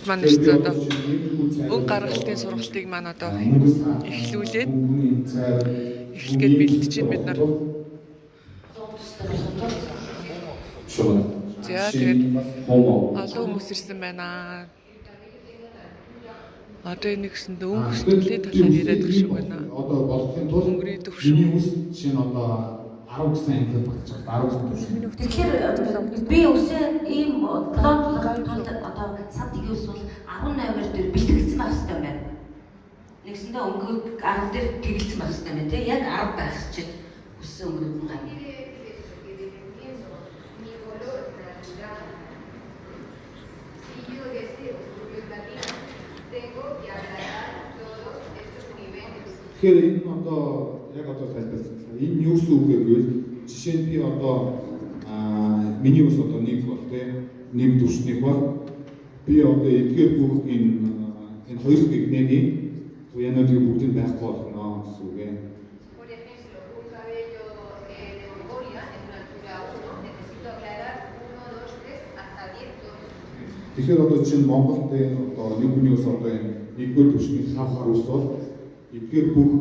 Маань ирсэн одоо өн гаргалтын сургалтыг маань одоо эхлүүлээд эхлэх гээд бэлтэж байна бид нар. За тэгээд олон хүмүүс ирсэн байна. Одоо нэгсэнд өнгө сэтгэлийн талаар яриад гэх шиг байна. Одоо болохын тулд өнгөрийн төвшин үс жишээ нь одоо 10 гэсэн англи багч 10 гэсэн төвшин. Тэгэхээр би үсээ ийм плот одоо садыг юусвал 18-аар дээр бэлтгэсэн байх хэрэгтэй байна. Нэгсэндээ өнгө 10 дээр тэгэлсэн байх хэрэгтэй байна тий. Яг 10 байх чинь үсээ өнгөрөд нь гань. Тэгэхээр энэ одоо яг одоо тайлбарласан. Энэ юу гэсэн үг вэ гэвэл жишээ нь би одоо миний ус одоо нэг бол те нэг төвшнийг бол би одоо эдгээр бүх энэ хоёр гэгнэний туянуудыг бүгдийг байхгүй болгоно гэсэн үг ээ. Тэгэхээр одоо чинь Монголд одоо нэг хүний ус одоо нэгдүгээр төвшний хавхаар ус бол эдгээр бүх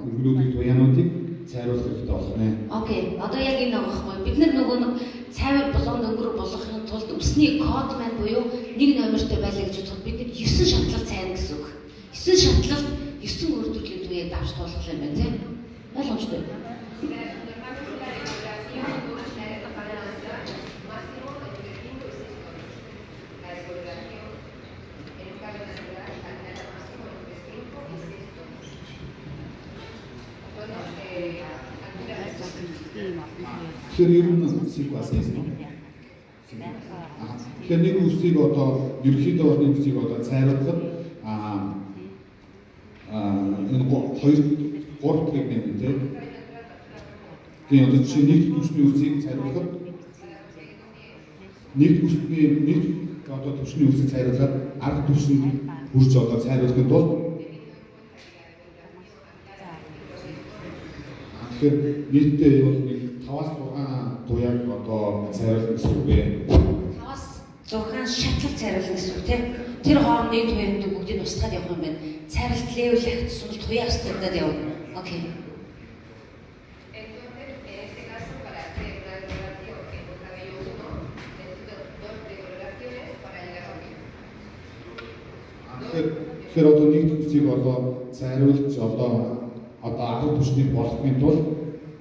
өнгөлүүдийн туянуудыг цайруулах хэрэгтэй болно. Окей. Одоо яг энэ байгаа байхгүй. Бид нөгөө нэг цайвар болгоно өнгөрөөр болгохын тулд өсний код маань буюу нэг номертой байлаа гэж бодоход бид 9 шатлал цайна гэсэн үг. 9 шатлал 9 үр төрлийн туяад авч туулах юм байна тийм. Ойлгомжтой. Тэгэхээр ер нь үсийг бас хийсэн. Тэгэхээр нэг үсийг одоо ерөнхийдөө нэг үсийг одоо цайруулахад энэ 2-3 гэгнээ тийм. Тэгээ одоо чинь нэг төвшний үсийг цайруулахад нэг одоо төвшний үсийг цайруулаад арга төвшөнд хүрч одоо цайруулахын тулд тэгэхээр нийтдээ бол 5-6 туяаг одоо цайруулах гэсэн үг ээ. 5-6 шатлал цайруулах гэсэн үг тийм. Тэр хоорондын туяанууд бүгдийг устгаад явах юм байна. Цайралт левел хийсэн бол туяаг стандартад явна. Окей. Тэгэхээр одоо нэг төвчийг одоо цайруулж одоо 10 төвчнийг болохын тулд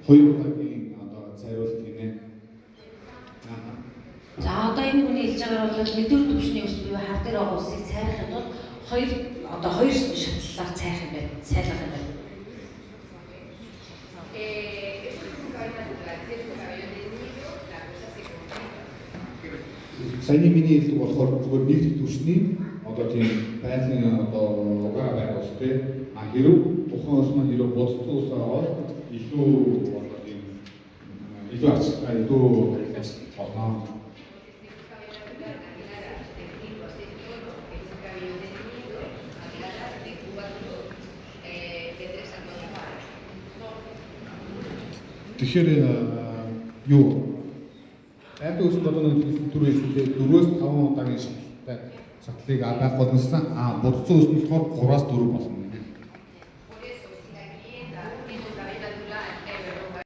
2 удаагийн одоо цайруулт гинэ. За одоо энэ хүний хэлж байгаагаар бол нэгдүгээр төвчний ус буюу хар дээр байгаа усыг цайрахын тулд 2 шатлалаар цайх юм байна. Цайлах юм байна. Саяны миний хэлдэг болохоор зөвхөн нэг төвчний одоо тийм байдлын одоо угаа байх ус те хэрэг тухайн ус маань хэрэг боцтой ус аваад илүү одоо тийм илүү ачаалал болно. Тэгэхээр юу айд ус одоо нэг түрүүсээ 4-5 удаагийн шатлалыг авах боломжтой. Бурцсан ус нь болохоор 3-4 болно.